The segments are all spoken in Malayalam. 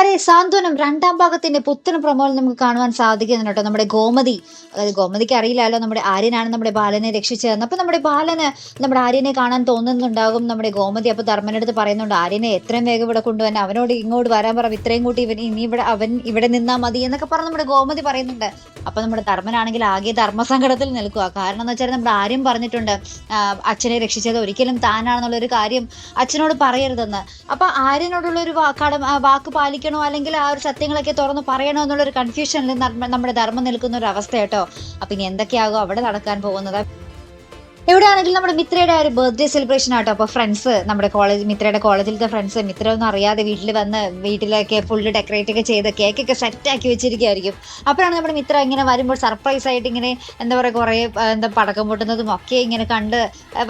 കൂട്ടുകാരെ, സാന്ത്വനം രണ്ടാം ഭാഗത്തിന്റെ പുത്തൻ പ്രമോയിൽ നമുക്ക് കാണുവാൻ സാധിക്കുന്നുണ്ട് കേട്ടോ. നമ്മുടെ ഗോമതി, അതായത് ഗോമതിക്ക് അറിയില്ലല്ലോ നമ്മുടെ ആര്യനാണ് നമ്മുടെ ബാലനെ രക്ഷിച്ചതെന്ന്. അപ്പൊ നമ്മുടെ ബാലന് നമ്മുടെ ആര്യനെ കാണാൻ തോന്നുന്നുണ്ടാകും നമ്മുടെ ഗോമതി. അപ്പൊ ധർമ്മന്റെ അടുത്ത് പറയുന്നുണ്ട്, ആര്യനെ എത്രയും വേഗം ഇവിടെ കൊണ്ടുവന്നെ, അവനോട് ഇങ്ങോട്ട് വരാൻ പറ, ഇത്രയും കൂട്ടി ഇനി അവൻ ഇവിടെ നിന്നാ മതി എന്നൊക്കെ പറഞ്ഞ് നമ്മുടെ ഗോമതി പറയുന്നുണ്ട്. അപ്പൊ നമ്മുടെ ധർമ്മനാണെങ്കിൽ ആകെ ധർമ്മസങ്കടത്തിൽ നിൽക്കുക. കാരണം എന്ന് വെച്ചാൽ നമ്മുടെ ആര്യം പറഞ്ഞിട്ടുണ്ട്, അച്ഛനെ രക്ഷിച്ചത് ഒരിക്കലും താനാണെന്നുള്ളൊരു കാര്യം അച്ഛനോട് പറയരുതെന്ന്. അപ്പൊ ആര്യനോടുള്ള ഒരു വാക്ക് പാലിക്കണോ അല്ലെങ്കിൽ ആ ഒരു സത്യങ്ങളൊക്കെ തുറന്ന് പറയണോ എന്നുള്ളൊരു കൺഫ്യൂഷനിൽ നമ്മുടെ ധർമ്മം നിൽക്കുന്ന ഒരു അവസ്ഥ കേട്ടോ. അപ്പൊ ഇനി എന്തൊക്കെയാകും അവിടെ നടക്കാൻ പോകുന്നത്? എവിടെയാണെങ്കിലും നമ്മുടെ മിത്രയുടെ ഒരു ബർത്ത്ഡേ സെലിബ്രേഷൻ ആട്ടോ. അപ്പോൾ ഫ്രണ്ട്സ്, നമ്മുടെ മിത്രയുടെ കോളേജിലത്തെ ഫ്രണ്ട്സ്, മിത്ര ഒന്നും അറിയാതെ വീട്ടിലൊക്കെ ഫുള്ള് ഡെക്കറേറ്റ് ഒക്കെ ചെയ്ത് കേക്കൊക്കെ സെറ്റാക്കി വെച്ചിരിക്കുകയായിരിക്കും. അപ്പോഴാണ് നമ്മുടെ മിത്ര ഇങ്ങനെ വരുമ്പോൾ സർപ്രൈസ് ആയിട്ട് ഇങ്ങനെ എന്താ പറയുക, കുറേ പടക്കം പൊട്ടുന്നതും ഒക്കെ ഇങ്ങനെ കണ്ട്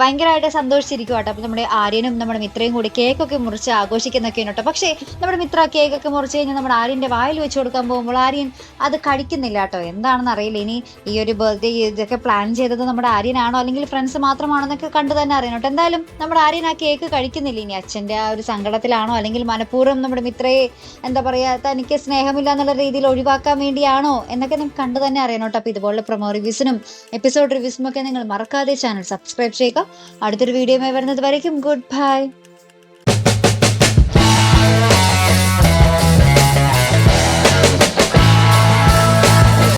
ഭയങ്കരമായിട്ട് സന്തോഷിച്ചിരിക്കും കേട്ടോ. അപ്പോൾ നമ്മുടെ ആര്യനും നമ്മുടെ മിത്രയും കൂടി കേക്കൊക്കെ മുറിച്ച് ആഘോഷിക്കുന്നൊക്കെയാണ് കേട്ടോ. പക്ഷേ നമ്മുടെ മിത്ര കേക്കൊക്കെ മുറിച്ച് കഴിഞ്ഞാൽ നമ്മുടെ ആര്യൻ്റെ വായിൽ വെച്ച് കൊടുക്കാൻ പോകുമ്പോൾ ആര്യൻ അത് കഴിക്കുന്നില്ല കേട്ടോ. എന്താണെന്ന് അറിയില്ല. ഇനി ഈ ഒരു ബർത്ത്ഡേ ഇതൊക്കെ പ്ലാൻ ചെയ്തത് നമ്മുടെ ആര്യനാണോ അല്ലെങ്കിൽ ഫ്രണ്ട്സ് മാത്രമാണെന്നൊക്കെ കണ്ടു തന്നെ അറിയണം കേട്ടോ. എന്തായാലും നമ്മുടെ ആര്യൻ ആ കേക്ക് കഴിക്കുന്നില്ല. ഇനി അച്ഛൻ്റെ ആ ഒരു സങ്കടത്തിലാണോ അല്ലെങ്കിൽ മനഃപൂർവ്വം നമ്മുടെ മിത്രയെ എന്താ പറയുക, തനിക്ക് സ്നേഹമില്ല എന്നുള്ള രീതിയിൽ ഒഴിവാക്കാൻ വേണ്ടിയാണോ എന്നൊക്കെ നമുക്ക് കണ്ടു തന്നെ അറിയണം കേട്ടോ. അപ്പോൾ ഇതുപോലുള്ള പ്രൊമോ റിവ്യൂസിനും എപ്പിസോഡ് റിവ്യൂസിനും ഒക്കെ നിങ്ങൾ മറക്കാതെ ചാനൽ സബ്സ്ക്രൈബ് ചെയ്യുക. അടുത്തൊരു വീഡിയോയുമായി വരുന്നത് വരയ്ക്കും ഗുഡ് ബൈ.